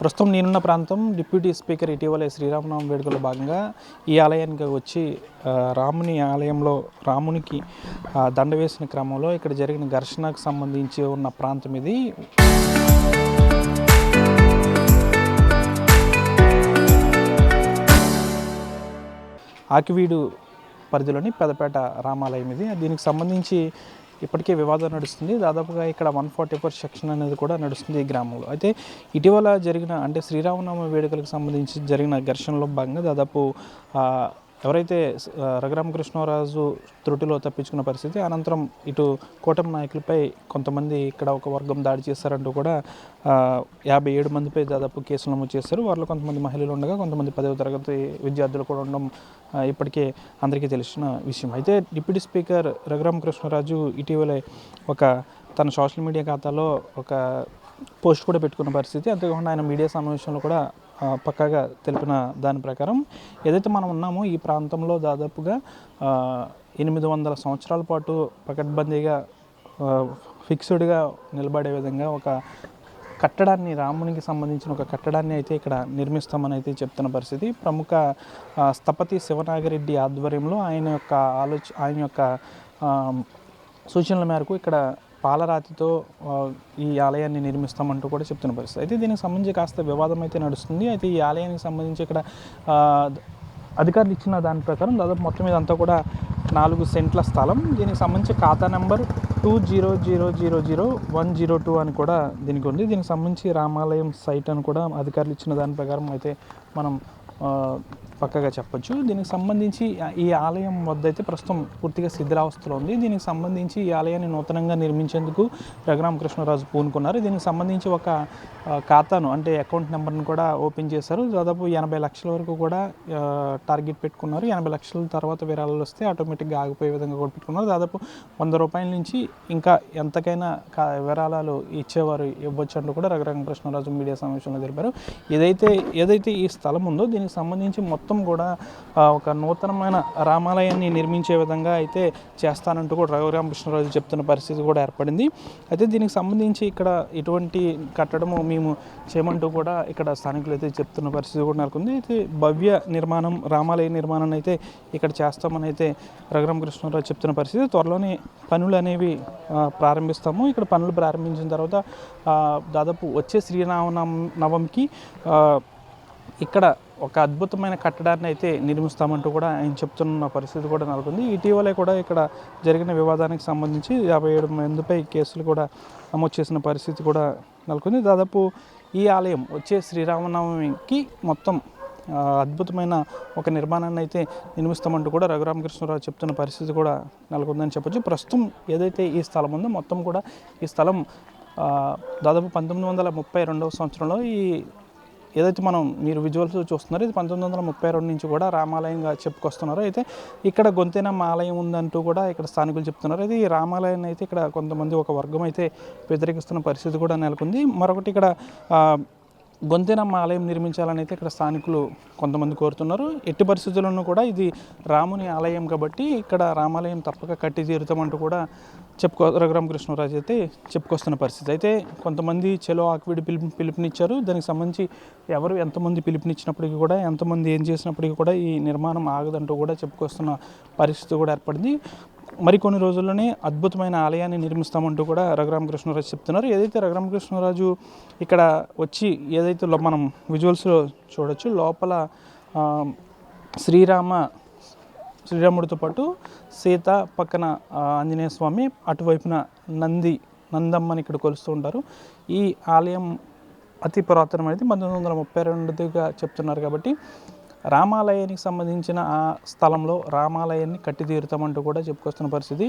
ప్రస్తుతం నేనున్న ప్రాంతం డిప్యూటీ స్పీకర్ ఇటీవలే శ్రీరామనవమి వేడుకలో భాగంగా ఈ ఆలయానికి వచ్చి రాముని ఆలయంలో రామునికి దండ వేసిన క్రమంలో ఇక్కడ జరిగిన ఘర్షణకు సంబంధించి ఉన్న ప్రాంతం ఇది. ఆకివీడు పరిధిలోని పెదపేట రామాలయం ఇది. దీనికి సంబంధించి ఇప్పటికే వివాదం నడుస్తుంది. దాదాపుగా ఇక్కడ 144 సెక్షన్ అనేది కూడా నడుస్తుంది ఈ గ్రామంలో. అయితే ఇటీవల జరిగిన శ్రీరామనవమి వేడుకలకు సంబంధించి జరిగిన ఘర్షణలో భాగంగా దాదాపు ఎవరైతే రఘురామకృష్ణరాజు త్రుటిలో తప్పించుకున్న పరిస్థితి, అనంతరం ఇటు కూటమి నాయకులపై కొంతమంది ఇక్కడ ఒక వర్గం దాడి చేశారంటూ కూడా 57 మందిపై దాదాపు కేసులు నమోదు చేశారు. వారిలో కొంతమంది మహిళలు ఉండగా కొంతమంది 10వ తరగతి విద్యార్థులు కూడా ఉండడం ఇప్పటికే అందరికీ తెలిసిన విషయం. అయితే డిప్యూటీ స్పీకర్ రఘురామకృష్ణరాజు ఇటీవలే తన సోషల్ మీడియా ఖాతాలో ఒక పోస్ట్ కూడా పెట్టుకున్న పరిస్థితి. అంతేకాకుండా ఆయన మీడియా సమావేశంలో కూడా పక్కాగా తెలిపిన దాని ప్రకారం ఏదైతే మనం ఉన్నామో ఈ ప్రాంతంలో దాదాపుగా 800 సంవత్సరాల పాటు పకడ్బందీగా ఫిక్స్డ్గా నిలబడే విధంగా ఒక కట్టడాన్ని, రామునికి సంబంధించిన ఒక కట్టడాన్ని అయితే ఇక్కడ నిర్మిస్తామని అయితే చెప్తున్న పరిస్థితి. ప్రముఖ స్థపతి శివనాగిరెడ్డి ఆధ్వర్యంలో ఆయన యొక్క సూచనల మేరకు ఇక్కడ పాలరాతితో ఈ ఆలయాన్ని నిర్మిస్తామంటూ కూడా చెప్తున్న పరిస్థితి. అయితే దీనికి సంబంధించి కాస్త వివాదం అయితే నడుస్తుంది. అయితే ఈ ఆలయానికి సంబంధించి ఇక్కడ అధికారులు ఇచ్చిన దాని ప్రకారం దాదాపు మొత్తం మీద అంతా కూడా 4 సెంట్ల స్థలం. దీనికి సంబంధించి ఖాతా నెంబర్ 20000102 అని కూడా దీనికి ఉంది. దీనికి సంబంధించి రామాలయం సైట్ అని కూడా అధికారులు ఇచ్చిన దాని ప్రకారం అయితే మనం పక్కగా చెప్పొచ్చు. దీనికి సంబంధించి ఈ ఆలయం వద్ద అయితే ప్రస్తుతం పూర్తిగా శిథిలావస్థలో ఉంది. దీనికి సంబంధించి ఈ ఆలయాన్ని నూతనంగా నిర్మించేందుకు రఘురామకృష్ణరాజు పూనుకున్నారు. దీనికి సంబంధించి ఒక ఖాతాను అకౌంట్ నెంబర్ని కూడా ఓపెన్ చేశారు. దాదాపు 80 లక్షల వరకు కూడా టార్గెట్ పెట్టుకున్నారు. 80 లక్షల తర్వాత విరాళాలు వస్తే ఆటోమేటిక్గా ఆగిపోయే విధంగా కూడా పెట్టుకున్నారు. దాదాపు 100 రూపాయల నుంచి ఇంకా ఎంతకైనా విరాళాలు ఇచ్చేవారు ఇవ్వచ్చు అంటూ కూడా రఘురామకృష్ణరాజు మీడియా సమావేశంలో తెలిపారు. ఏదైతే ఈ స్థలం ఉందో దీనికి సంబంధించి మొత్తం కూడా ఒక నూతనమైన రామాలయాన్ని నిర్మించే విధంగా అయితే చేస్తానంటూ కూడా రఘురామకృష్ణరాజు చెప్తున్న పరిస్థితి కూడా ఏర్పడింది. అయితే దీనికి సంబంధించి ఇక్కడ ఇటువంటి కట్టడము మేము చేయమంటూ కూడా ఇక్కడ స్థానికులు అయితే చెప్తున్న పరిస్థితి కూడా నెలకొంది. అయితే భవ్య నిర్మాణం, రామాలయ నిర్మాణాన్ని అయితే ఇక్కడ చేస్తామని అయితే రఘురామకృష్ణరాజు చెప్తున్న పరిస్థితి. త్వరలోనే పనులు అనేవి ప్రారంభిస్తాము. ఇక్కడ పనులు ప్రారంభించిన తర్వాత దాదాపు వచ్చే శ్రీరామనవమికి ఇక్కడ ఒక అద్భుతమైన కట్టడాన్ని అయితే నిర్మిస్తామంటూ కూడా ఆయన చెప్తున్న పరిస్థితి కూడా నెలకొంది. ఇటీవలే కూడా ఇక్కడ జరిగిన వివాదానికి సంబంధించి 57 మందిపై కేసులు కూడా నమోదు చేసిన పరిస్థితి కూడా నెలకొంది. దాదాపు ఈ ఆలయం వచ్చే శ్రీరామనవమికి మొత్తం అద్భుతమైన ఒక నిర్మాణాన్ని అయితే నిర్మిస్తామంటూ కూడా రఘురామకృష్ణరాజు చెప్తున్న పరిస్థితి కూడా నెలకొందని చెప్పొచ్చు. ప్రస్తుతం ఏదైతే ఈ స్థలం ఉందో మొత్తం కూడా ఈ స్థలం దాదాపు 1932వ సంవత్సరంలో ఏదైతే మీరు విజువల్స్ చూస్తున్నారో ఇది 1932 నుంచి కూడా రామాలయంగా చెప్పుకొస్తున్నారు. అయితే ఇక్కడ గొంతెనమ్మ ఆలయం ఉందంటూ కూడా ఇక్కడ స్థానికులు చెప్తున్నారు. అయితే ఈ రామాలయాన్ని అయితే ఇక్కడ కొంతమంది ఒక వర్గం అయితే వ్యతిరేకిస్తున్న పరిస్థితి కూడా నెలకొంది. మరొకటి ఇక్కడ గొంతెనమ్మ ఆలయం నిర్మించాలని అయితే ఇక్కడ స్థానికులు కొంతమంది కోరుతున్నారు. ఎట్టి పరిస్థితుల్లోనూ కూడా ఇది రాముని ఆలయం కాబట్టి ఇక్కడ రామాలయం తప్పక కట్టి తీరుతామంటూ కూడా రఘురామకృష్ణరాజు అయితే చెప్పుకొస్తున్న పరిస్థితి. అయితే కొంతమంది చెలో ఆకివీడు పిలుపునిచ్చారు. దానికి సంబంధించి ఎంతమంది పిలుపునిచ్చినప్పటికీ కూడా, ఎంతమంది ఏం చేసినప్పటికీ కూడా ఈ నిర్మాణం ఆగదంటూ కూడా చెప్పుకొస్తున్న పరిస్థితి కూడా ఏర్పడింది. మరికొన్ని రోజుల్లోనే అద్భుతమైన ఆలయాన్ని నిర్మిస్తామంటూ కూడా రఘురామకృష్ణరాజు చెప్తున్నారు. ఏదైతే రఘురామకృష్ణరాజు ఇక్కడ వచ్చి ఏదైతే మనం విజువల్స్లో చూడొచ్చు, లోపల శ్రీరాముడితో పాటు సీత, పక్కన ఆంజనేయ స్వామి, అటువైపున నందమ్మని ఇక్కడ కొలుస్తూ ఉంటారు. ఈ ఆలయం అతి పురాతనమైనది, 1932గా చెప్తున్నారు. కాబట్టి రామాలయానికి సంబంధించిన ఆ స్థలంలో రామాలయాన్ని కట్టి తీరుతామంటూ కూడా చెప్పుకొస్తున్న పరిస్థితి.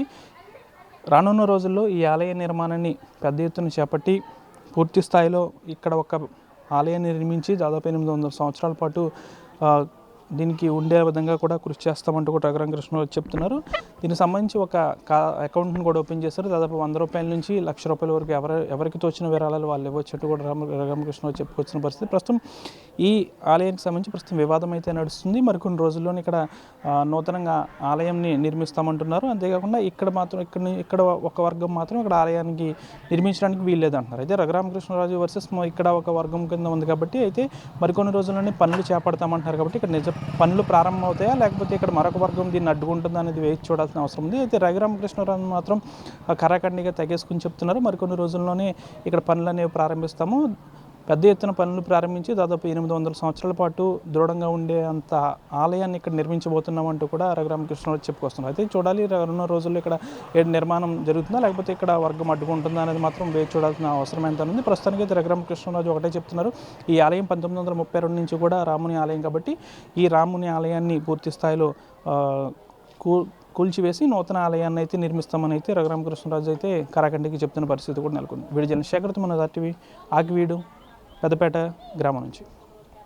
రానున్న రోజుల్లో ఈ ఆలయ నిర్మాణాన్ని పెద్ద ఎత్తున చేపట్టి పూర్తి స్థాయిలో ఇక్కడ ఒక ఆలయాన్ని నిర్మించి దాదాపు 800 సంవత్సరాల పాటు దీనికి ఉండే విధంగా కూడా కృషి చేస్తామంటూ కూడా రఘురామకృష్ణరాజు చెప్తున్నారు. దీనికి సంబంధించి ఒక అకౌంట్ని కూడా ఓపెన్ చేశారు. దాదాపు 100 రూపాయల నుంచి 1,00,000 రూపాయల వరకు ఎవరికి తోచిన విరాళాలు వాళ్ళు ఇవ్వచ్చట్టు కూడా రఘురామకృష్ణరాజు చెప్పుకొచ్చిన పరిస్థితి. ప్రస్తుతం ఈ ఆలయానికి సంబంధించి ప్రస్తుతం వివాదం అయితే నడుస్తుంది. మరికొన్ని రోజుల్లోనే ఇక్కడ నూతనంగా ఆలయంని నిర్మిస్తామంటున్నారు. అంతేకాకుండా ఇక్కడ ఒక వర్గం మాత్రం ఇక్కడ ఆలయానికి నిర్మించడానికి వీల్లేదంటున్నారు. అయితే రఘురామకృష్ణరాజు వర్సెస్ ఇక్కడ ఒక వర్గం కింద ఉంది కాబట్టి అయితే మరికొన్ని రోజుల్లోనే పనులు చేపడతామంటున్నారు. కాబట్టి ఇక్కడ పనులు ప్రారంభం అవుతాయా లేకపోతే ఇక్కడ మరొక వర్గం దీన్ని అడ్డుకుంటుందా అనేది వేచి చూడాల్సిన అవసరం ఉంది. అయితే రఘురామకృష్ణరాజు మాత్రం కరాఖండిగా తెగేసుకుని చెప్తున్నారు, మరికొన్ని రోజుల్లోనే ఇక్కడ పనులు అనేవి ప్రారంభిస్తాము, పెద్ద ఎత్తున పనులు ప్రారంభించి దాదాపు 800 సంవత్సరాల పాటు దృఢంగా ఉండే అంత ఆలయాన్ని ఇక్కడ నిర్మించబోతున్నామంటూ కూడా రఘురామకృష్ణరాజు చెప్పుకొస్తున్నారు. అయితే చూడాలి రానున్న రోజుల్లో ఇక్కడ నిర్మాణం జరుగుతుందా లేకపోతే ఇక్కడ వర్గం అడ్డుకుంటుందా అనేది మాత్రం వేచి చూడాల్సిన అవసరం ఎంత ఉంది. ప్రస్తుతానికి అయితే రఘురామకృష్ణరాజు ఒకటే చెప్తున్నారు, ఈ ఆలయం 1932 నుంచి కూడా రాముని ఆలయం కాబట్టి ఈ రాముని ఆలయాన్ని పూర్తి స్థాయిలో కూల్చివేసి నూతన ఆలయాన్ని అయితే నిర్మిస్తామని అయితే రఘురామకృష్ణరాజు అయితే కరాఖండికి చెప్తున్న పరిస్థితి కూడా నెలకొంది. వీడి జనశేఖర్తో మన RTV ఆకివీడు పెద్దపేట గ్రామం నుంచి.